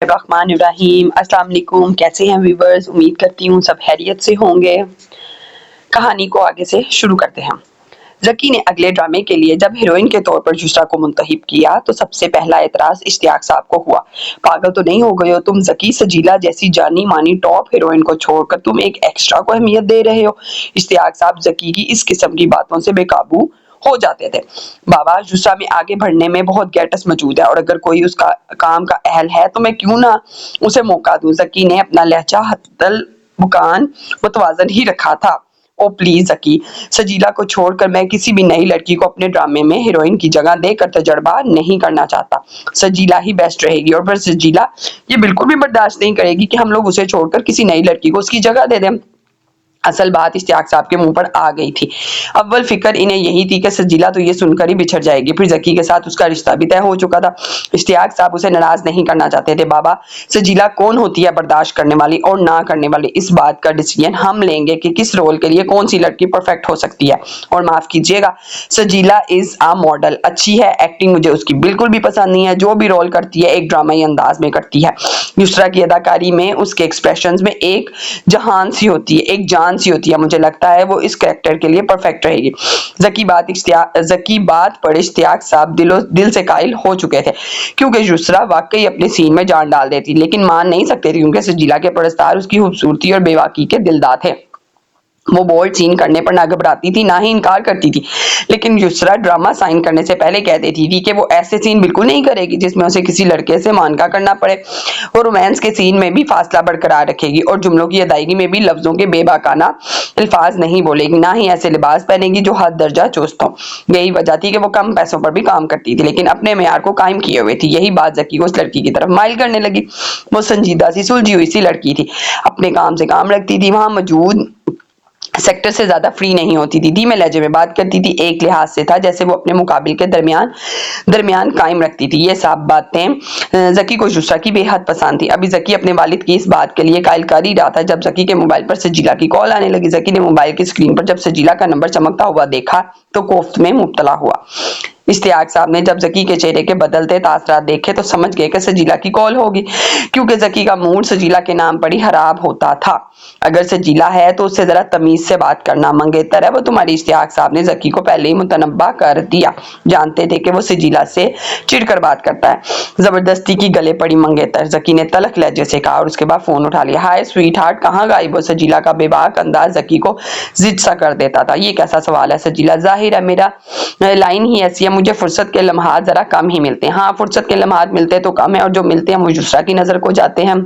बिस्मिल्लाहिर्रहमानिर्रहीम। अस्सलाम वालेकुम। कैसे हैं व्यूवर्स? उम्मीद करती हूँ सब खैरियत से होंगे। कहानी को आगे से शुरू करते हैं। जकी ने अगले ड्रामे के लिए जब हीरोइन के तौर पर युसरा को मुंतखब किया तो सबसे पहला एतराज इश्तियाक साहब को हुआ। पागल तो नहीं हो गए हो तुम जकी? सजीला जैसी जानी मानी टॉप हीरोइन को छोड़कर तुम एक एक्स्ट्रा को अहमियत दे रहे हो। इश्तियाक साहब जकी की इस किस्म की बातों से बेकाबू हो जाते थे। बाबा, युसरा में आगे बढ़ने में बहुत गैटस मौजूद है और अगर कोई उसका काम का अहल है तो मैं क्यों ना उसे मौका दूं। जकी ने अपना लहजा हत्तल बुकान मुतवाजन ही रखा था। ओ प्लीज जकी, सजीला को छोड़कर मैं किसी भी नई लड़की को अपने ड्रामे में हीरोइन की जगह देकर तजर्बा नहीं करना चाहता। सजीला ही बेस्ट रहेगी और फिर सजीला ये बिल्कुल भी बर्दाश्त नहीं करेगी कि हम लोग उसे छोड़कर किसी नई लड़की को उसकी जगह दे दें। असल बात इश्तियाक साहब के मुंह पर आ गई थी। अव्वल फिक्र इन्हें यही थी कि सजीला तो ये सुनकर ही बिछड़ जाएगी, फिर जकी के साथ उसका रिश्ता भी तय हो चुका था। इश्तियाक साहब उसे नाराज नहीं करना चाहते थे। बाबा, सजीला कौन होती है बर्दाश्त करने वाली और ना करने वाली? इस बात का डिसीजन हम लेंगे कि किस रोल के लिए कौन सी लड़की परफेक्ट हो सकती है। और माफ कीजिएगा, सजीला इज अ मॉडल। अच्छी है, एक्टिंग मुझे उसकी बिल्कुल भी पसंद नहीं है। जो भी रोल करती है एक ड्रामाई अंदाज में करती है। युसरा की अदाकारी में उसके एक्सप्रेशंस में एक जहान सी होती है, एक जान सी होती है। मुझे लगता है वो इस कैरेक्टर के लिए परफेक्ट रहेगी। जकी बात पर इश्तियाक साहब दिल से कायल हो चुके थे क्योंकि युसरा वाकई अपने सीन में जान डाल देती, लेकिन मान नहीं सकते थे क्योंकि सजीला के परस्तार उसकी खूबसूरती और बेवाकी के दिलदार थे। वो बोल्ड सीन करने पर ना घबराती थी ना ही इनकार करती थी, लेकिन युसरा ड्रामा साइन करने से पहले कह देती थी कि वो ऐसे सीन बिल्कुल नहीं करेगी जिसमें उसे किसी लड़के से मानका करना पड़े। वो रोमांस के सीन में भी फासला बरकरार रखेगी और जुमलों की अदायगी में भी लफ्जों के बेबाकाना अल्फाज नहीं बोलेगी, ना ही ऐसे लिबास पहनेगी जो हद दर्जा चुस्त हो। यही वजह थी कि वो कम पैसों पर भी काम करती थी लेकिन अपने मेयार को कायम किए हुए थी। यही बात जकी को उस लड़की की तरफ माइल करने लगी। वो संजीदा सी सुलझी हुई सी लड़की थी, अपने काम से काम रखती थी, वहां मौजूद सेक्टर से ज्यादा फ्री नहीं होती थी, धीमे लहजे में बात करती थी, एक लिहाज से था जैसे वो अपने मुकाबिल के दरमियान कायम रखती थी। ये सब बातें जकी को युसरा की बेहद पसंद थी। अभी जकी अपने वालिद की इस बात के लिए कायल कर ही रहा था जब जकी के मोबाइल पर सजीला की कॉल आने लगी। जकी ने मोबाइल की स्क्रीन पर जब सजीला का नंबर चमकता हुआ देखा तो कोफ्त में मुब्तला हुआ। इश्तियाक साहब ने जब जकी के चेहरे के बदलते तासरात देखे तो समझ गए कि सजीला की कॉल होगी, क्योंकि जकी का मूड सजीला के नाम पर ही खराब होता था। अगर सजीला है तो उससे जरा तमीज से बात करना, मंगेतर है वो तुम्हारी। इश्तियाक साहब ने जकी को पहले ही मुतनब्बा कर दिया, जानते थे कि वो सजीला से चिढ़कर बात करता है। जबरदस्ती की गले पड़ी मंगेतर, जकी ने तलख लहजे से कहा और उसके बाद फोन उठा लिया। हाय स्वीट हार्ट, कहाँ गायब हो? सजीला का बेबाक अंदाज जकी को जिद सा कर देता था। ये कैसा सवाल है सजीला? जाहिर है मेरा लाइन ही ऐसी है, मुझे फुर्सत के लम्हात जरा कम ही मिलते हैं। हाँ, फुर्सत के लम्हात मिलते तो कम है और जो मिलते हैं वो युसरा की नजर को जाते हैं।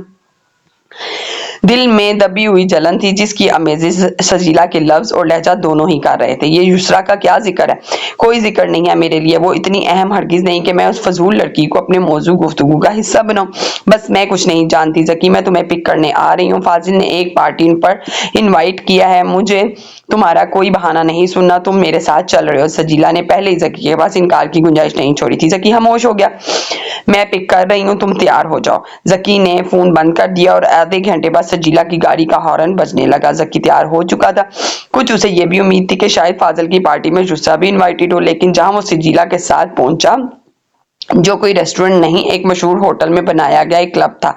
दिल में दबी हुई जलन थी जिसकी अमेजिश सजीला के लफ्ज और लहजा दोनों ही कर रहे थे। ये युसरा का क्या जिक्र है? कोई जिक्र नहीं है मेरे लिए, वो इतनी अहम हरगिज नहीं कि मैं उस फजूल लड़की को अपने मौजू गुफ्तगू का हिस्सा बनाऊं। बस मैं कुछ नहीं जानती जकी, मैं तुम्हें पिक करने आ रही हूँ। फाजिल ने एक पार्टी पर इनवाइट किया है, मुझे तुम्हारा कोई बहाना नहीं सुनना, तुम मेरे साथ चल रहे हो। सजीला ने पहले ही जकी के पास इनकार की गुंजाइश नहीं छोड़ी थी। जकी खामोश हो गया। मैं पिक कर रही हूँ, तुम तैयार हो जाओ। जकी ने फोन बंद कर दिया और आधे घंटे बाद सजीला की गाड़ी का हॉर्न बजने लगा। जकी तैयार हो चुका था। कुछ उसे ये भी उम्मीद थी कि शायद फाजिल की पार्टी में युसरा भी इनवाइटेड हो, लेकिन जहां वो सजीला के साथ पहुंचा, जो कोई रेस्टोरेंट नहीं एक मशहूर होटल में बनाया गया एक क्लब था,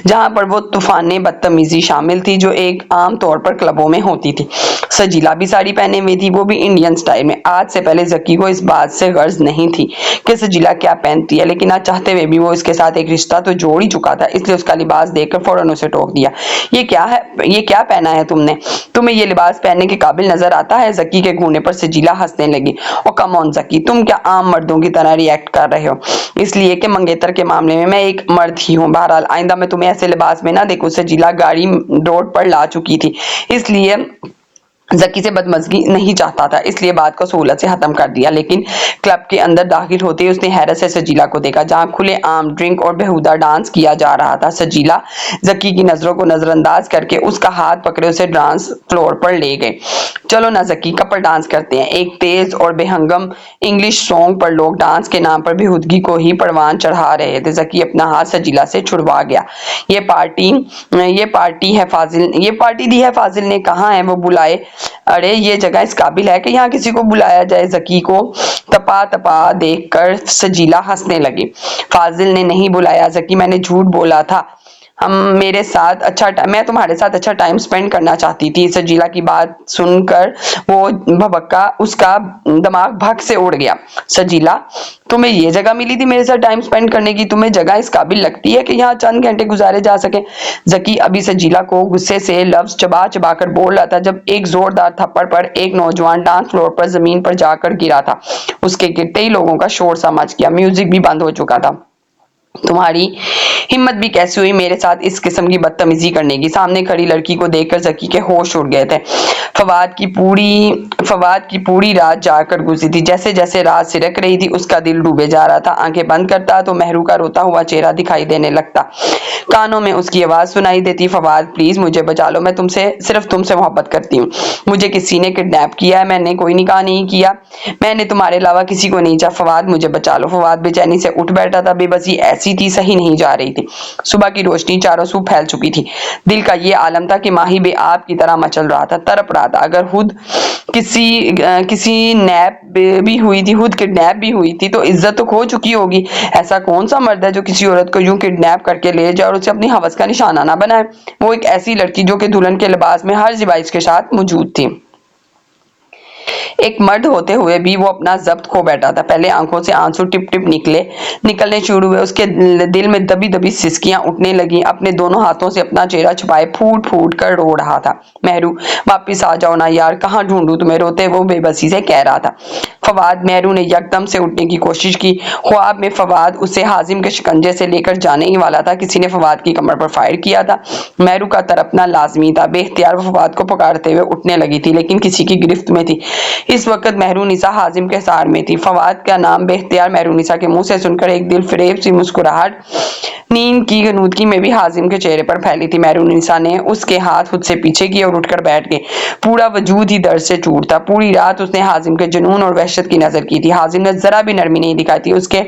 जहां पर वो तूफाने बदतमीजी शामिल थी जो एक आम तौर पर क्लबों में होती थी। सजीला भी साड़ी पहने हुई थी, वो भी इंडियन स्टाइल में। आज से पहले जकी को इस बात से गर्ज नहीं थी कि सजीला क्या पहनती है, लेकिन आज चाहते हुए भी वो इसके साथ एक रिश्ता तो जोड़ ही चुका था, इसलिए उसका लिबास देखकर फौरन उसे टोक दिया। ये क्या है? ये क्या पहना है तुमने? तुम्हें ये लिबास पहनने के काबिल नजर आता है? जकी के घूरने पर सजीला हंसने लगी। ओ कम ऑन जकी, तुम क्या आम मर्दों की तरह रिएक्ट कर रहे हो? इसलिए कि मंगेतर के मामले में मैं एक मर्द ही हूँ। बहरहाल आइंदा मैं तुम्हें ऐसे लिबास में ना देखूं। सजीला गाड़ी रोड पर ला चुकी थी, इसलिए जकी से बदमजगी नहीं चाहता था, इसलिए बात को सहूलत से खत्म कर दिया। लेकिन क्लब के अंदर दाखिल होते ही उसने हैरत से सजीला को देखा, जहां खुले आम ड्रिंक और बेहुदा डांस किया जा रहा था। सजीला जकी की नजरों को नजरअंदाज करके उसका हाथ पकड़े उसे डांस फ्लोर पर ले गए। चलो ना जकी, कपल डांस करते हैं। एक तेज और बेहंगम इंग्लिश सॉन्ग पर लोग डांस के नाम पर बेहुदगी को ही परवान चढ़ा रहे थे। जकी अपना हाथ सजीला से छुड़वा गया। ये पार्टी है फाजिल, ये पार्टी दी है फाजिल ने, कहाँ है वो बुलाए, अरे ये जगह इस काबिल है कि यहाँ किसी को बुलाया जाए। जकी को तपा तपा देखकर सजीला हंसने लगी। फाजिल ने नहीं बुलाया जकी, मैंने झूठ बोला था, मैं तुम्हारे साथ अच्छा टाइम स्पेंड करना चाहती थी। सजीला की बात सुनकर वो भभक्का, उसका दिमाग भग से उड़ गया। सजीला, तुम्हें ये जगह मिली थी मेरे साथ टाइम स्पेंड करने की, तुम्हें जगह इस काबिल लगती है कि यहाँ चंद घंटे गुजारे जा सके। जकी अभी सजीला को गुस्से से लफ्ज चबा चबा कर बोल रहा था जब एक जोरदार थप्पड़ पर एक नौजवान डांस फ्लोर पर जमीन पर जाकर गिरा था। उसके गिरते ही लोगों का शोर सा मच गया, म्यूजिक भी बंद हो चुका था। तुम्हारी हिम्मत भी कैसी हुई मेरे साथ इस किस्म की बदतमीजी करने की। सामने खड़ी लड़की को देखकर जकी के होश उड़ गए थे। फवाद की पूरी रात जाकर गुजरी थी। जैसे जैसे रात सिरक रही थी उसका दिल डूबे जा रहा था। आंखें बंद करता तो महरू का रोता हुआ चेहरा दिखाई देने लगता। कानों में उसकी आवाज सुनाई देती, फवाद प्लीज मुझे बचा लो, मैं सिर्फ तुमसे मोहब्बत करती हूँ। मुझे किसी ने किडनैप किया है, मैंने कोई निकाह नहीं किया, मैंने तुम्हारे अलावा किसी को नहीं चाहा, फवाद मुझे बचा लो। फवाद बेचैनी से उठ बैठा था। बेबसी ऐसी थी, सही नहीं जा रही थी। सुबह की रोशनी चारों सूब फैल चुकी थी। दिल का ये आलम था कि माही बेआब की तरह मचल रहा था, तड़प रहा था। अगर खुद किसी नैप भी हुई थी, खुद किडनैप भी हुई थी तो इज्जत तो खो चुकी होगी। ऐसा कौन सा मर्द है जो किसी औरत को यूं किडनैप करके ले जाए और उसे अपनी हवस का निशाना ना बनाए। वो एक ऐसी लड़की जो कि दुल्हन के लिबास में हर जिबाइश के साथ मौजूद थी। एक मर्द होते हुए भी वो अपना जब्त खो बैठा था। पहले आंखों से आंसू टिप टिप निकलने शुरू हुए। उसके दिल में दबी दबी सिसकियां उठने लगी। अपने दोनों हाथों से अपना चेहरा छुपाए फूट फूट कर रो रहा था। महरू वापिस आ जाओ ना यार, कहाँ ढूंढूं तुम्हें, रोते वो बेबसी से कह रहा था। फवाद, महरू ने यकदम से उठने की कोशिश की। ख्वाब में फवाद उसे हाजिम के शिकंजे से लेकर जाने ही वाला था। किसी ने फवाद की कमर पर फायर किया था। महरू का तड़पना लाजमी था। बेख्तियार फवाद को पुकारते हुए उठने लगी थी, लेकिन किसी की गिरफ्त में थी। इस वक्त महरूनिसा हाजिम के सार में थी। फवाद का नाम बेख्तियार महरूनिसा के मुंह से सुनकर एक दिल फरेब सी मुस्कुराहट नींद की गनूदगी में भी हाजिम के चेहरे पर फैली थी। महरूनिसा ने उसके हाथ खुद से पीछे किए और उठकर बैठ गए। पूरा वजूद ही दर्द से चूर था। पूरी रात उसने हाजिम के जुनून और वहशत की नजर की थी। हाजिम ने जरा भी नरमी नहीं दिखाई थी। उसके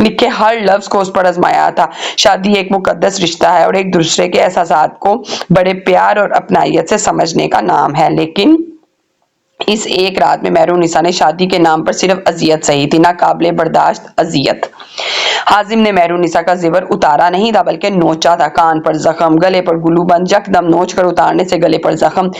लिखे हर लफ्ज को उस पर आजमाया था। शादी एक मुकद्दस रिश्ता है और एक दूसरे के एहसासात को बड़े प्यार और अपनायत से समझने का नाम है। लेकिन इस एक रात में महरूनिसा ने शादी के नाम पर सिर्फ अजियत सही थी, ना काबिले बर्दाश्त अजियत। हाजिम ने महरूनिसा का जेवर उतारा नहीं था बल्कि नोचा था। कान पर जख्म, गले पर गुलूबंद, यकदम नोच कर उतारने से गले पर जख्म।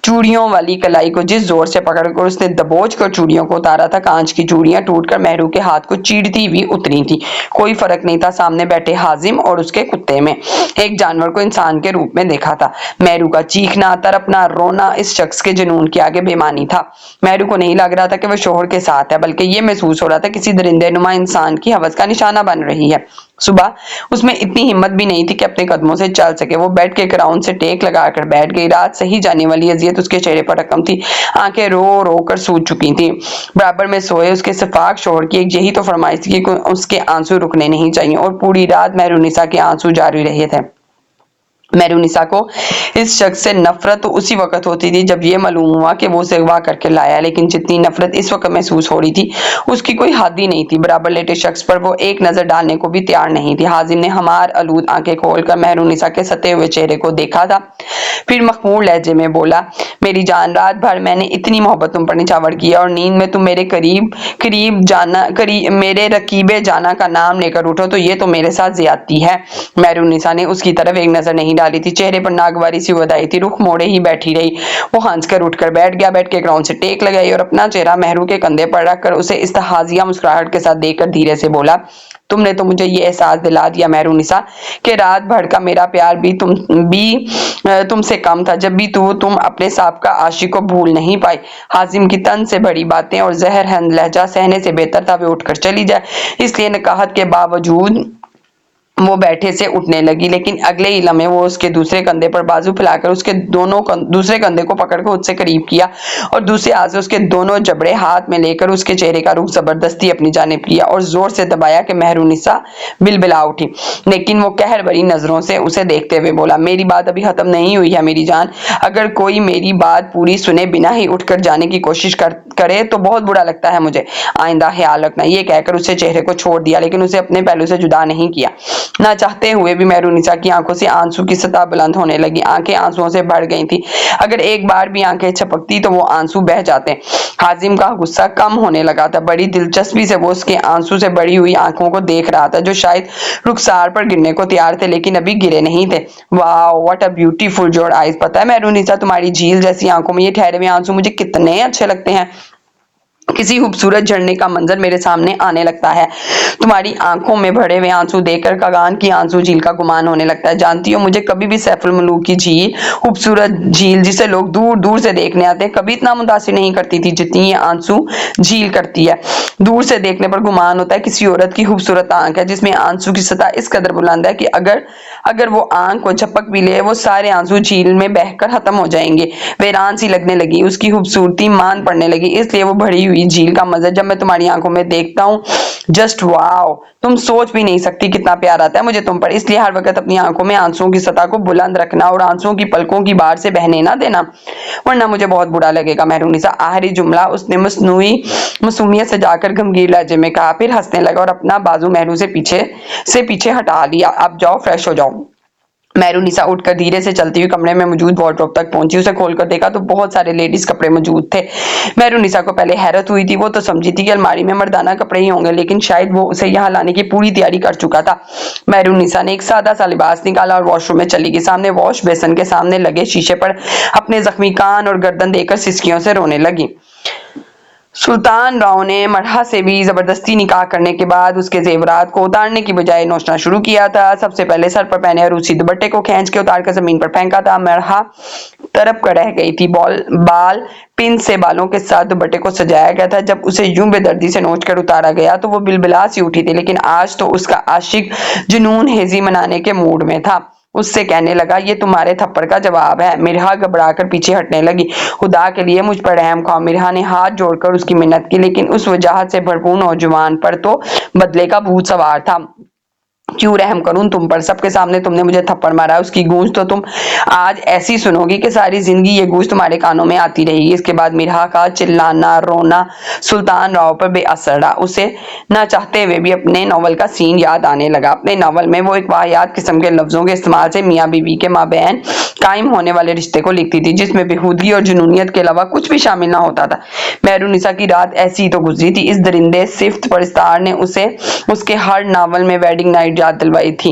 चूड़ियों वाली कलाई को जिस जोर से पकड़कर उसने दबोच कर चूड़ियों को उतारा था, कांच की चूड़ियां टूटकर महरू के हाथ को चीरती हुई उतरी थी। कोई फर्क नहीं था सामने बैठे हाजिम और उसके कुत्ते में। एक जानवर को इंसान के रूप में देखा था। महरू का चीखना, तड़पना, रोना इस शख्स के जुनून के आगे बेमानी था। महरू को नहीं लग रहा था कि वह शोहर के साथ है, बल्कि ये महसूस हो रहा था किसी दरिंदे नुमा इंसान की हवस का निशाना बन रही है। सुबह उसमें इतनी हिम्मत भी नहीं थी कि अपने कदमों से चल सके। वो बेड के क्राउन से टेक लगाकर बैठ गई। रात सही जाने वाली अजियत उसके चेहरे पर रकम थी। आंखें रो रो कर सूज चुकी थी। बराबर में सोए उसके सफाक शोहर की एक यही तो फरमाइश थी कि उसके आंसू रुकने नहीं चाहिए, और पूरी रात महरूनिसा के आंसू जारी रहे थे। महरूनिसा को इस शख्स से नफरत तो उसी वक्त होती थी जब ये मालूम हुआ कि वो उसे अगवा करके लाया, लेकिन जितनी नफरत इस वक्त महसूस हो रही थी उसकी कोई हद ही नहीं थी। बराबर लेटे शख्स पर वो एक नजर डालने को भी तैयार नहीं थी। हाजिम ने हमार आलूद आंखें खोलकर महरूनिसा के सते हुए चेहरे को देखा था, फिर मखमूर लहजे में बोला, मेरी जान, रात भर मैंने इतनी मोहब्बत तुम पर निछावर किया और नींद में तुम मेरे रकीबे जाना का नाम लेकर उठो तो ये तो मेरे साथ ज्यादती है। महरूनिसा ने उसकी तरफ एक नजर नहीं डाली थी। चेहरे पर नागवारी सी उदाई थी। रुख मोड़े ही बैठी रही। वो हंसकर उठकर बैठ गया। बैठ के ग्राउंड से टेक लगाई और अपना चेहरा महरू के कंधे पर रखकर उसे इस्तहाजिया मुस्कुराहट के साथ देखकर धीरे से बोला, तुमने तो मुझे ये एहसास दिला दिया महरूनिसा कि रात भर का मेरा प्यार भी तुमसे कम था, जब भी तुम अपने साबका आशिक को भूल नहीं पाई। हाजिम की तन से बड़ी बातें और जहरहंद लहजा सहने से बेहतर था वे उठकर चली जाए। इसलिए नकाहत के बावजूद वो बैठे से उठने लगी, लेकिन अगले ही लम्हे वो उसके दूसरे कंधे पर बाजू फैलाकर उसके दूसरे कंधे को पकड़कर उससे करीब किया और दूसरे हाथ से उसके दोनों जबड़े हाथ में लेकर उसके चेहरे का रुख जबरदस्ती अपनी जानिब किया और जोर से दबाया कि महरूनिसा बिलबिला उठी। लेकिन वो कहर भरी नजरों से उसे देखते हुए बोला, मेरी बात अभी खत्म नहीं हुई है मेरी जान। अगर कोई मेरी बात पूरी सुने बिना ही उठकर जाने की कोशिश करे तो बहुत बुरा लगता है मुझे। आइंदा ख्याल रखना। ये कहकर उसे चेहरे को छोड़ दिया, लेकिन उसे अपने पहलू से जुदा नहीं किया। ना चाहते हुए भी मेहरुनिसा की आंखों से आंसू की सतह बुलंद होने लगी। आंखें आंसुओं से भर गई थी। अगर एक बार भी आंखें झपकती तो वो आंसू बह जाते। हाजिम का गुस्सा कम होने लगा था। बड़ी दिलचस्पी से वो उसके आंसू से बड़ी हुई आंखों को देख रहा था, जो शायद रुखसार पर गिरने को तैयार थे लेकिन अभी गिरे नहीं थे। Wow, what a beautiful your eyes. पता है मेहरुनिसा, तुम्हारी झील जैसी आंखों में ये ठहरे हुए आंसू मुझे कितने अच्छे लगते हैं। किसी खूबसूरत झरने का मंजर मेरे सामने आने लगता है। तुम्हारी आंखों में भरे हुए आंसू देखकर कगान की आंसू झील का गुमान होने लगता है। जानती हो, मुझे कभी भी सैफुल मलूक की झील, खूबसूरत झील जिसे लोग दूर दूर से देखने आते हैं, कभी इतना मुतासिर नहीं करती थी जितनी ये आंसू झील करती है। दूर से देखने पर गुमान होता है किसी औरत की खूबसूरत आंख है जिसमें आंसू की सतह इस कदर बुलंद है कि अगर वो आंख को झपक भी ले, वो सारे आंसू झील में बहकर खत्म हो जाएंगे। वीरान सी लगने लगी, उसकी खूबसूरती मान पड़ने लगी। इसलिए वो भरी हुई झील का मंजर जब मैं तुम्हारी आंखों में देखता हूँ, जस्ट वाओ, तुम सोच भी नहीं सकती कितना प्यार आता है मुझे तुम पर। इसलिए हर वक्त अपनी आंखों में आंसुओं की सतह को बुलंद रखना और आंसुओं की पलकों की बाढ़ से बहने ना देना, वरना मुझे बहुत बुरा लगेगा। मेहरुनिसा आखिरी जुमला उसने मासूमियत से जाकर गंभीर लहजे में कहा, फिर हंसने लगा और अपना बाजू मेहरू से पीछे हटा लिया। अब जाओ, फ्रेश हो जाओ। मेहरुनिसा उठकर धीरे से चलती हुई कमरे में मौजूद वार्डरोब तक पहुंची। उसे खोलकर देखा तो बहुत सारे लेडीज कपड़े मौजूद थे। मेहरुनिसा को पहले हैरत हुई थी। वो तो समझी थी कि अलमारी में मर्दाना कपड़े ही होंगे, लेकिन शायद वो उसे यहाँ लाने की पूरी तैयारी कर चुका था। मेहरुनिसा ने एक सादा सा लिबास निकाला और वॉशरूम में चली गई। सामने वॉश बेसन के सामने लगे शीशे पर अपने जख्मी कान और गर्दन देखकर सिसकियों से रोने लगी। सुल्तान राव ने मरहा से भी जबरदस्ती निकाह करने के बाद उसके जेवरात को उतारने की बजाय नोचना शुरू किया था। सबसे पहले सर पर पहने रूसी दुपट्टे को खींच के उतारकर जमीन पर फेंका था। मरहा तरफ कर रह गई थी। बाल पिन से बालों के साथ दुपट्टे को सजाया गया था। जब उसे यूं बेदर्दी से नोच कर उतारा गया तो वो बिलबिला सी उठी थी, लेकिन आज तो उसका आशिक जुनून हेजी मनाने के मूड में था। उससे कहने लगा, ये तुम्हारे थप्पड़ का जवाब है। मिरहा घबराकर पीछे हटने लगी। खुदा के लिए मुझ पर रहम खाओ। मिरहा ने हाथ जोड़कर उसकी मिन्नत की, लेकिन उस वजाहत से भरपूर नौजवान पर तो बदले का भूत सवार था। क्यों रहम करूं तुम पर? सबके सामने तुमने मुझे थप्पड़ मारा। उसकी गूंज तो तुम आज ऐसी सुनोगी कि सारी जिंदगी ये गूंज तुम्हारे कानों में आती रहेगी। इसके बाद मिरहा का चिल्लाना रोना सुल्तान राव पर बेअसर रहा। उसे ना चाहते हुए भी अपने नॉवल का सीन याद आने लगा। अपने नॉवल में वो एक वाहियात किस्म के लफ्जों के इस्तेमाल से मियाँ बीवी के माबैन कायम होने वाले रिश्ते को लिखती थी, जिसमें बेहूदगी और जुनूनियत के अलावा कुछ भी शामिल ना होता था। मेहरुनिसा की रात ऐसी ही तो गुजरी थी। इस दरिंदे सिफ्त परस्तार ने उसे उसके हर नावल में वेडिंग नाइट याद दिलवाई थी।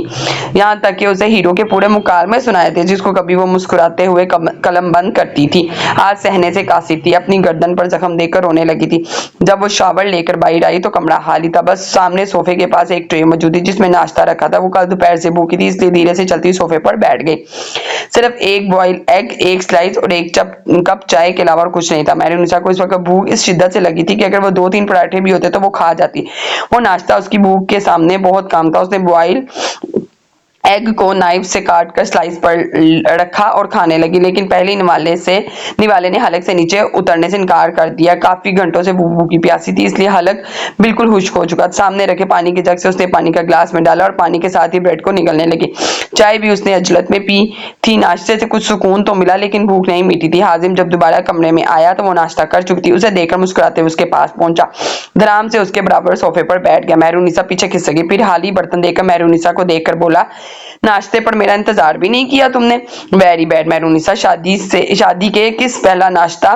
यहाँ तक कि उसे हीरो के पूरे मुकालमे सुनाए थे, जिसको कभी वो मुस्कुराते हुए कलम बंद करती थी। आज सहने से कासिर थी। अपनी गर्दन पर जख्म देकर रोने लगी थी। जब वो शावर लेकर बाहर आई तो कमरा खाली था। बस सामने सोफे के पास एक ट्रे मौजूद थी जिसमें नाश्ता रखा था। वो कल दोपहर से भूखी थी, इसलिए धीरे से चलती सोफे पर बैठ गई। सिर्फ एक बॉइल एग, एक स्लाइस और एक कप चाय के अलावा कुछ नहीं था। मेहरुनिसा को इस वक्त भूख इस शिद्दत से लगी थी कि अगर वो 2-3 पराठे भी होते तो वो खा जाती। वो नाश्ता उसकी भूख के सामने बहुत कम था। उसने बॉइल एग को नाइफ से काटकर स्लाइस पर रखा और खाने लगी, लेकिन पहले निवाले ने हलक से नीचे उतरने से इनकार कर दिया। काफी घंटों से भूखी प्यासी थी, इसलिए हलक बिल्कुल खुश्क हो चुका था। सामने रखे पानी के जग से उसने पानी का ग्लास में डाला और पानी के साथ ही ब्रेड को निगलने लगी। चाय भी उसने अजलत में पी थी। नाश्ते से कुछ सुकून तो मिला, लेकिन भूख नहीं मिटी थी। हाजिम जब दोबारा कमरे में आया तो वो नाश्ता कर चुकी थी। उसे देखकर मुस्कुराते हुए उसके पास पहुंचा, धराम से उसके बराबर सोफे पर बैठ गया। मेहरुनिसा पीछे खिसक गई। फिर हाली बर्तन देकर मेहरुनिसा को देखकर बोला, नाश्ते पर मेरा इंतजार भी नहीं किया तुमने। वेरी बैड मेहरुनिसा, शादी के किस पहला नाश्ता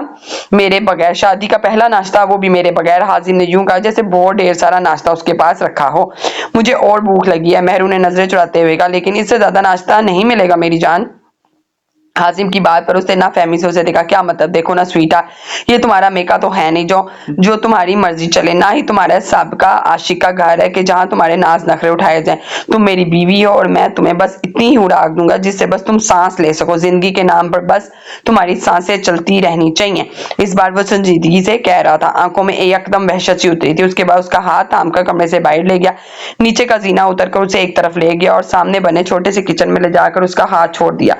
मेरे बगैर, शादी का पहला नाश्ता वो भी मेरे बगैर। हाजिम ने यूं कहा जैसे बहुत ढेर सारा नाश्ता उसके पास रखा हो। मुझे और भूख लगी है, मेहरू ने नजरें चुराते हुए कहा, लेकिन इससे ज्यादा नाश्ता नहीं मिलेगा मेरी जान। हाजिम की बात पर उसने नाफहमी से उसे देखा। क्या मतलब? देखो ना स्वीटा, ये तुम्हारा मेका तो है नहीं जो तुम्हारी मर्जी चले, ना ही तुम्हारा सबका आशिक का घर है कि जहां तुम्हारे नाज नखरे उठाए जाएं। तुम मेरी बीवी हो और मैं तुम्हें बस इतनी ही उड़ाक दूंगा जिससे बस तुम सांस ले सको। जिंदगी के नाम पर बस तुम्हारी सांसें चलती रहनी चाहिए। इस बार वो संजीदगी से कह रहा था। आंखों में एकदम वहशत सी उतरी थी। उसके बाद उसका हाथ थाम कर कमरे से बाहर ले गया। नीचे का जीना उतर कर उसे एक तरफ ले गया और सामने बने छोटे से किचन में ले जाकर उसका हाथ छोड़ दिया।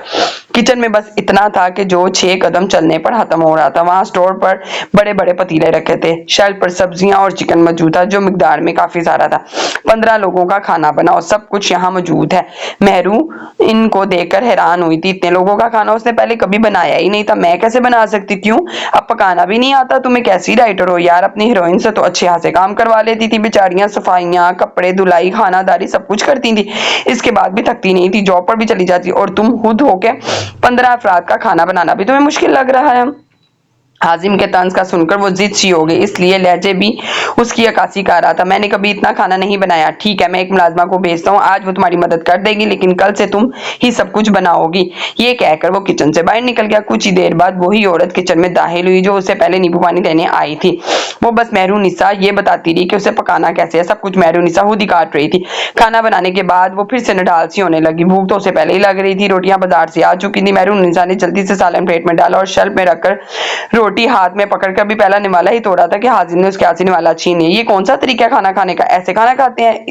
किचन में बस इतना था कि जो 6 कदम चलने पर खत्म हो रहा था। वहां स्टोर पर बड़े बड़े पतीले रखे थे, शेल्फ पर सब्जियां और चिकन मौजूद था जो मिकदार में काफी सारा था। 15 लोगों का खाना बना और सब कुछ यहाँ मौजूद है। मेहरू इनको देखकर हैरान हुई थी। इतने लोगों का खाना उसने पहले कभी बनाया ही नहीं था, मैं कैसे बना सकती? क्यों, अब पकाना भी नहीं आता तुम्हें? कैसी राइटर हो यार, अपनी हीरोइन से तो अच्छे खासे काम करवा लेती थी। बेचारियां सफाइयां, कपड़े धुलाई, खानादारी सब कुछ करती थी, इसके बाद भी थकती नहीं थी, जॉब पर भी चली जाती, और तुम खुद हो के 15 अफराद का खाना बनाना भी तुम्हें मुश्किल लग रहा है? हाजिम के तंज का सुनकर वो जिद सी हो गई, इसलिए लहजे भी उसकी अक्कासी कर रहा था। मैंने कभी इतना खाना नहीं बनाया। ठीक है, मैं एक मुलाजमा को भेजता हूँ, आज वो तुम्हारी मदद कर देगी, लेकिन कल से तुम ही सब कुछ बनाओगी। ये कहकर वो किचन से बाहर निकल गया। कुछ ही देर बाद वही औरत किचन में दाखिल हुई जो उससे पहले नींबू पानी लेने आई थी। वो बस मेहरुनिसा ये बताती रही कि उसे पकाना कैसे है। सब कुछ मेहरुनिसा खुद ही काट रही थी। खाना बनाने के बाद वो फिर से नडाल सी होने लगी। भूख तो उसे पहले ही लग रही थी। रोटियां बाजार से आ चुकी थी। मेहरुनिसा ने जल्दी से सालन प्लेट में डाला और शेल्फ में रखकर रोटी हाथ में पकड़कर भी पहला निवाला ही तोड़ा था कि हाजिम ने उसके हाथ से निवाला छीन लिया। ये कौन सा तरीका है खाना खाने का? ऐसे खाना खाते हैं?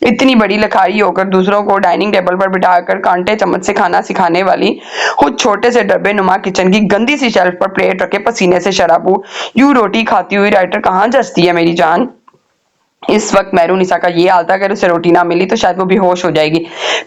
इतनी बड़ी लखाई होकर दूसरों को डाइनिंग टेबल पर बिठाकर कांटे चम्मच से खाना सिखाने वाली, खुद छोटे से डब्बे नुमा किचन की गंदी सी शेल्फ पर प्लेट रखे पसीने से शराबू यूं रोटी खाती हुई राइटर कहाँ जचती है मेरी जान। इस वक्त मेहरुनिसा का ये हाल था, अगर उसे रोटी ना मिली तो शायद वो बेहोश हो जाएगी।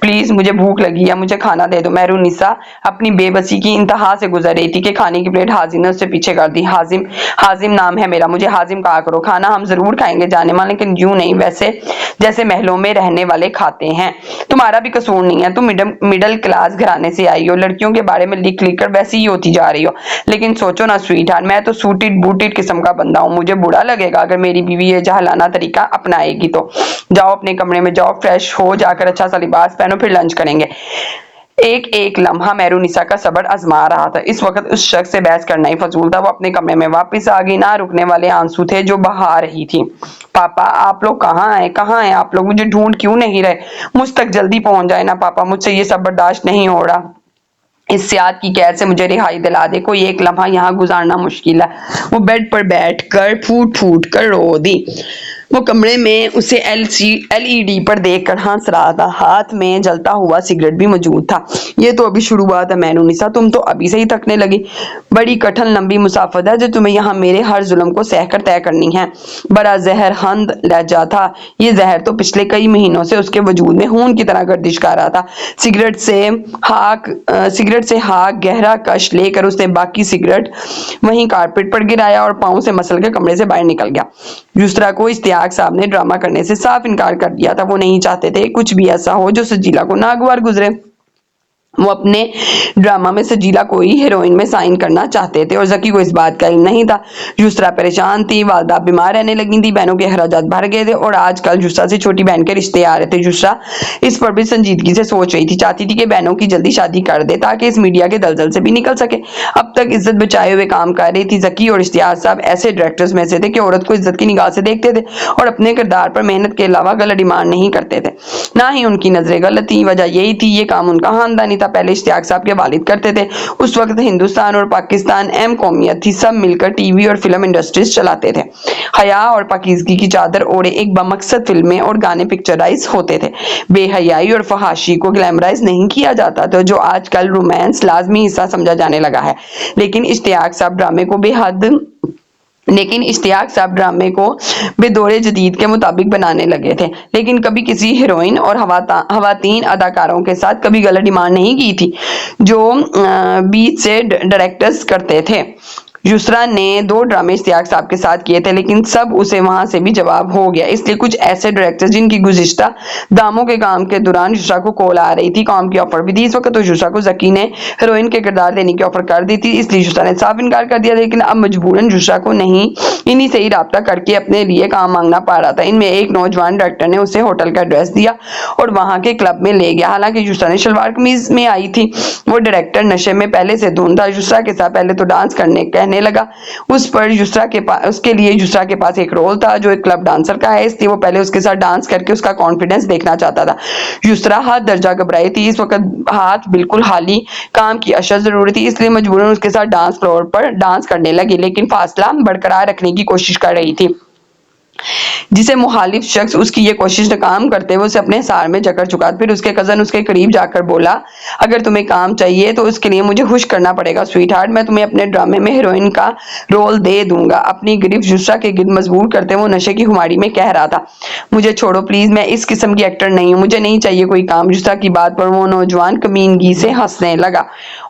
प्लीज मुझे भूख लगी है, मुझे खाना दे दो। मेहरुनिसा अपनी बेबसी की इंतहा से गुजर रही थी कि खाने की प्लेट हाजिम ने उससे पीछे कर दी। हाजिम, हाजिम नाम है मेरा, मुझे हाजिम कहा करो। खाना हम जरूर खाएंगे जाने मान, लेकिन यूं नहीं वैसे जैसे महलों में रहने वाले खाते हैं। तुम्हारा भी कसूर नहीं है, तुम मिडिल क्लास घराने से आई हो, लड़कियों के बारे में लिख लिख कर वैसी ही होती जा रही हो। लेकिन सोचो ना स्वीट हार्ट, मैं तो सूटेड बूटेड किस्म का बंदा हूँ। मुझे बुरा लगेगा अगर मेरी बीवी ये जहलाना तरीका अपनाएगी तो। जाओ अपने कमरे में जाओ, फ्रेश हो जाकर अच्छा सा लिबास पहनो, फिर लंच करेंगे। एक एक लम्हा मेहरुनिसा का सब्र आजमा रहा था। इस वक्त उस शख्स से बहस करना ही फजूल था। वो अपने कमरे में वापस आ गई। ना रुकने वाले आंसू थे जो बहा रही थी। पापा आप लोग कहाँ हैं? कहाँ हैं आप लोग? मुझे ढूंढ क्यों नहीं रहे? मुझ तक जल्दी पहुंच जाए ना पापा, मुझसे ये सब बर्दाश्त नहीं हो रहा। इस सियाद की कैद से मुझे रिहाई दिला दे, कोई एक लम्हा यहाँ गुजारना मुश्किल है। वो बेड पर बैठकर फूट फूट कर रो दी। वो कमरे में उसे एलईडी पर देखकर हंस रहा था। हाथ में जलता हुआ सिगरेट भी मौजूद था। ये तो अभी शुरुआत है मेहरुनिसा, तुम तो अभी से ही थकने लगी। बड़ी कठिन लंबी मुसाफत है जो तुम्हें यहाँ मेरे हर जुल्म को सहकर तय करनी है। बड़ा जहरहंद लहजा था। ये जहर तो पिछले कई महीनों से उसके वजूद में खून की तरह गर्दिश कर रहा था। सिगरेट से हाथ गहरा कश लेकर उसने बाकी सिगरेट वहीं कारपेट पर गिराया और पांव से मसल के कमरे से बाहर निकल गया। युसरा को इश्तियाक साहब ने ड्रामा करने से साफ इनकार कर दिया था। वो नहीं चाहते थे कुछ भी ऐसा हो जो सजीला को नागवार गुजरे। वो अपने ड्रामा में सजीला को ही हीरोइन में साइन करना चाहते थे और जकी को इस बात का इल्म नहीं था। युसरा परेशान थी, वालदा बीमार रहने लगी थी, बहनों के अखराजात भर गए थे और आजकल युसरा से छोटी बहन के रिश्ते आ रहे थे। युसरा इस पर भी संजीदगी से सोच रही थी, चाहती थी कि बहनों की जल्दी शादी कर दे ताकि इस मीडिया के दलदल से भी निकल सके। अब तक इज्जत बचाए हुए काम कर रही थी। जकी और इश्तियाक साहब ऐसे डायरेक्टर्स में से थे कि औरत को इज्जत की निगाह से देखते थे और अपने किरदार पर मेहनत के अलावा गलत डिमांड नहीं करते थे। ना ही उनकी नजरें गलत थी, वजह यही थी ये काम उनका खानदानी था। पहले इश्तियाक साहब के वालिद करते थे। उस वक्त हिंदुस्तान और पाकिस्तान अहम कौमियत थी, सब मिलकर टीवी और फिल्म इंडस्ट्रीज चलाते थे। हया और पाकीज़गी की चादर ओढ़े एक बमकसद फिल्में और गाने पिक्चराइज होते थे। बेहयाई और फहाशी को ग्लैमराइज नहीं किया जाता था जो आजकल रोमांस लाजमी हिस्सा समझा जाने लगा है। लेकिन इश्तियाक साहब ड्रामे को बेदौरे जदीद के मुताबिक बनाने लगे थे। लेकिन कभी किसी हीरोइन और हवातीन अदाकारों के साथ कभी गलत डिमांड नहीं की थी जो बीच से डायरेक्टर्स करते थे। युसरा ने 2 ड्रामे इश्तियाक साहब के साथ किए थे, लेकिन सब उसे वहां से भी जवाब हो गया। इसलिए कुछ ऐसे डायरेक्टर्स जिनकी गुज़िश्ता दामों के काम के दौरान युसरा को कॉल आ रही थी, काम की ऑफर भी थी। इस वक्त तो युसरा को जकी ने हीरोइन के किरदार देने की ऑफर कर दी थी, इसलिए युसरा ने साफ इनकार कर दिया। लेकिन अब मजबूरन युसरा को इन्हीं से ही राब्ता करके अपने लिए काम मांगना पड़ रहा था। इनमें एक नौजवान डायरेक्टर ने उसे होटल का एड्रेस दिया और वहां के क्लब में ले गया। हालांकि युसरा ने शलवार कमीज में आई थी। वो डायरेक्टर नशे में पहले से धुन था। युसरा के साथ पहले तो डांस कहने लगा। उसके लिए युसरा के पास एक रोल था जो एक क्लब डांसर का है, इसलिए वो पहले उसके साथ डांस करके उसका कॉन्फिडेंस देखना चाहता था। युसरा हद दर्जा घबराई थी। इस वक्त हाथ बिल्कुल खाली, काम की अशद जरूरी थी, इसलिए मजबूरन उसके साथ डांस फ्लोर पर डांस करने लगी, लेकिन फासला बरकरार रखने की कोशिश कर रही थी। जिसे मुखालिफ शख्स उसकी ये कोशिश नाकाम करते हुए उसे अपने सार में जकड़ चुका। फिर उसके कजन उसके करीब जाकर बोला, अगर तुम्हें काम चाहिए तो उसके लिए मुझे खुश करना पड़ेगा स्वीट हार्ट, मैं तुम्हें अपने ड्रामे में हीरोइन का रोल दे दूंगा। अपनी गिरफ्त युसरा के गिर्द मजबूर करते वो नशे की खुमारी में कह रहा था, मुझे छोड़ो प्लीज, मैं इस किस्म की एक्टर नहीं हूँ, मुझे नहीं चाहिए कोई काम। युसरा की बात पर वो नौजवान कमीनगी से हंसने लगा।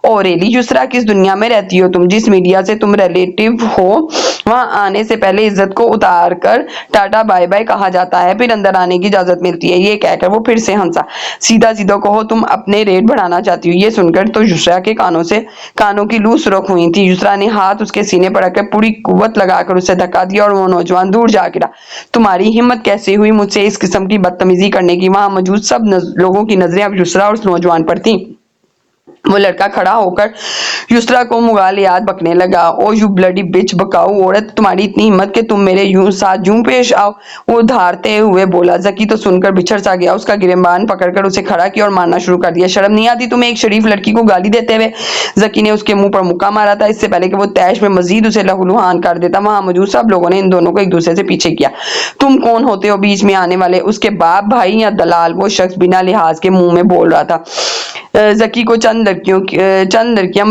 और रेली युसरा, किस दुनिया में रहती हो तुम? जिस मीडिया से तुम रिलेटिव हो वहां आने से पहले इज्जत को उतार कर टाटा बाय बाय कहा जाता है, फिर अंदर आने की इजाजत मिलती है। ये कहकर वो फिर से हंसा। सीधा सीधा कहो, तुम अपने रेट बढ़ाना चाहती हो? ये सुनकर तो युसरा के कानों की लू सुर्ख हुई थी। युसरा ने हाथ उसके सीने पर रखकर पूरी कुव्वत लगाकर उसे धक्का दिया और वो नौजवान दूर जा गिरा। तुम्हारी हिम्मत कैसे हुई मुझसे इस किस्म की बदतमीजी करने की? वहां मौजूद सब लोगों की नजरें अब युसरा और उस नौजवान पर थी। वो लड़का खड़ा होकर युसरा को मुगालियात बकने लगा। ओ यू ब्लडी बिच, बकाऊ औरत, तुम्हारी इतनी हिम्मत कि तुम मेरे साथ यूं पेश आओ? वो धारते हुए बोला। जकी तो सुनकर बिछड़ सा गया। उसका गिरबान पकड़कर उसे खड़ा किया और मारना शुरू कर दिया। शर्म नहीं आती तुम्हें एक शरीफ लड़की को गाली देते हुए? जकी ने उसके मुंह पर मुक्का मारा था इससे पहले कि वो तैश में मजीद उसे लहूलुहान कर देता। वहां मौजूद सब लोगों ने इन दोनों को एक दूसरे से पीछे किया। तुम कौन होते हो बीच में आने वाले? उसके बाप, भाई या दलाल? वो शख्स बिना लिहाज के मुंह में बोल रहा था। जकी को चंद लड़कियां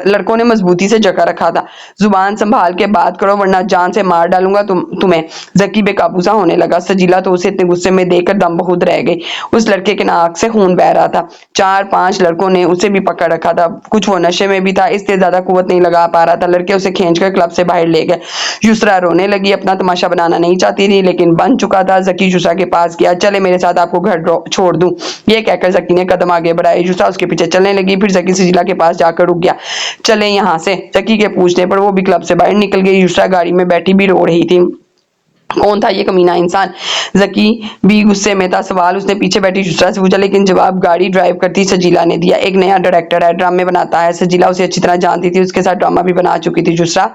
लड़कों ने मजबूती से जका रखा था। जुबान संभाल के बात करो वरना जान से मार डालूंगा तुम्हें। जकी बेकाबू सा होने लगा। सजीला तो उसे इतने गुस्से में देखकर दम बहुद रह गई। उस लड़के के नाक से खून बह रहा था। 4-5 लड़कों ने उसे भी पकड़ रखा था। कुछ वो नशे में भी था, इसलिए ज्यादा कुवत नहीं लगा पा रहा था। लड़के उसे खींचकर क्लब से बाहर ले गए। युसरा रोने लगी। अपना तमाशा बनाना नहीं चाहती थी लेकिन बन चुका था। जकी युसरा के पास गया। चले मेरे साथ, आपको घर छोड़ दूं। ये कहकर जकी ने कदम आगे बढ़ाए। युसरा उसके पीछे चलने लगी। फिर जकी सजीला के पास जाकर रुक गया। चले यहाँ से। जकी के पूछने पर वो भी क्लब से बाहर निकल गई। युसरा गाड़ी में बैठी भी रो रही थी। कौन था ये कमीना इंसान? जकी भी गुस्से में था। सवाल उसने पीछे बैठी युसरा से पूछा लेकिन जवाब गाड़ी ड्राइव करती सजीला ने दिया। एक नया डायरेक्टर है, ड्रामे बनाता है। सजीला उसे अच्छी तरह जानती थी, उसके साथ ड्रामा भी बना चुकी थी। युसरा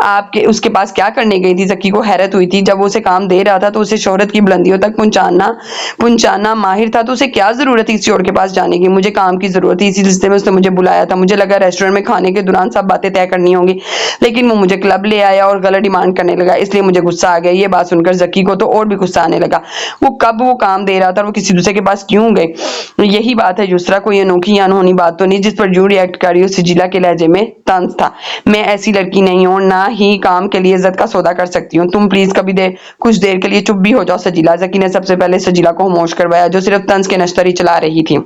आपके उसके पास क्या करने गई थी? जकी को हैरत हुई थी। जब वो उसे काम दे रहा था तो उसे शोहरत की बुलंदियों तक पहुंचाना माहिर था, तो उसे क्या जरूरत थी किसी और के पास जाने की? मुझे काम की जरूरत थी, इसी रिश्ते में उसने मुझे बुलाया था। मुझे लगा रेस्टोरेंट में खाने के दौरान सब बातें तय करनी होंगी, लेकिन वो मुझे क्लब ले आया और गलत डिमांड करने लगा, इसलिए मुझे गुस्सा आ गया। ये बात सुनकर जकी को तो और भी गुस्सा आने लगा। वो काम दे रहा था और वो किसी दूसरे के पास क्यों गए? यही बात है युसरा, कोई अनोखी या अनहोनी बात तो नहीं जिस पर यूं रिएक्ट कर रही हो? सजीला के लहजे में तंज था। मैं ऐसी लड़की नहीं हूं, ना ही काम के लिए इज्जत का सौदा कर सकती हूँ। तुम प्लीज कुछ देर के लिए चुप भी हो जाओ सजीला। जकी ने सबसे पहले सजीला को खामोश करवाया जो सिर्फ तंज के नश्तरी चला रही थी।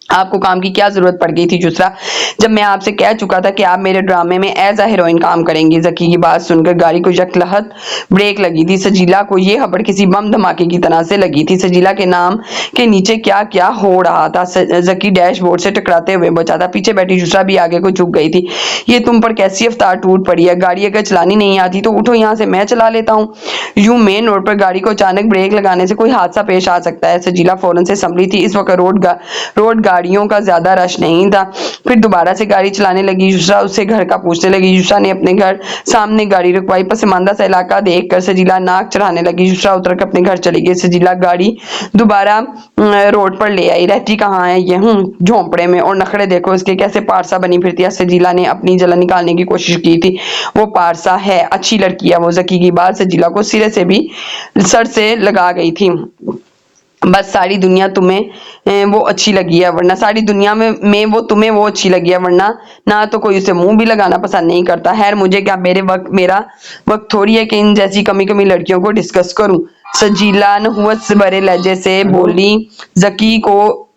आपको काम की क्या जरूरत पड़ गई थी युसरा, जब मैं आपसे कह चुका था कि आप मेरे ड्रामे में एज अ हीरोइन काम करेंगी? जकी की बात सुनकर गाड़ी को यकलहत ब्रेक लगी थी। सजीला को ये खबर किसी बम धमाके की तरह से लगी थी। सजीला के नाम के नीचे क्या क्या हो रहा था। जकी डैशबोर्ड से टकराते हुए बचा था। पीछे बैठी युसरा भी आगे को झुक गई थी। ये तुम पर कैसी अवतार टूट पड़ी है? गाड़ी अगर चलानी नहीं आती तो उठो यहाँ से, मैं चला लेता हूँ। यूं मेन रोड पर गाड़ी को अचानक ब्रेक लगाने से कोई हादसा पेश आ सकता है। सजीला फौरन से संभली थी। इस वक्त रोड गाड़ियों का ज्यादा रश नहीं था। फिर दोबारा से गाड़ी चलाने लगी। युसरा उससे घर का पूछने लगी। युसरा ने अपने घर सामने गाड़ी रुकवाई। पसमानदा सा इलाका देखकर सजीला नाक चढ़ाने लगी। युसरा उतरकर अपने घर चली गई। सजीला गाड़ी दोबारा रोड पर ले आई। रहती कहाँ है ये? झोंपड़े में। और नखरे देखो इसके, कैसे पारसा बनी फिरती है। सजीला ने अपनी जलन निकालने की कोशिश की थी। वो पारसा है, अच्छी लड़की है वो। जकी की बात सजीला को सिरे से भी सर से लगा गई थी। बस सारी दुनिया तुम्हें वो अच्छी लगी है, वरना सारी दुनिया में वो तुम्हें वो अच्छी लगी है, वरना ना तो कोई उसे मुंह भी लगाना पसंद नहीं करता। खैर मुझे क्या, मेरा वक्त थोड़ी है कि इन जैसी कमी लड़कियों को डिस्कस करूं। सजीला नहुवत से भरे लहजे से बोली जकी को,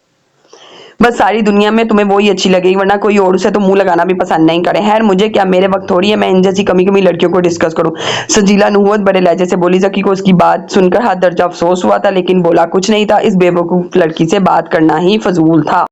बस सारी दुनिया में तुम्हें वही अच्छी लगेगी, वरना कोई और उसे तो मुंह लगाना भी पसंद नहीं करे। खैर मुझे क्या, मेरे वक्त थोड़ी है मैं इन जैसी कमी लड़कियों को डिस्कस करूं। सजीला नहुवत बड़े लहजे से बोली। जकी को उसकी बात सुनकर हद दर्जा अफसोस हुआ था, लेकिन बोला कुछ नहीं था। इस बेवकूफ लड़की से बात करना ही फजूल था।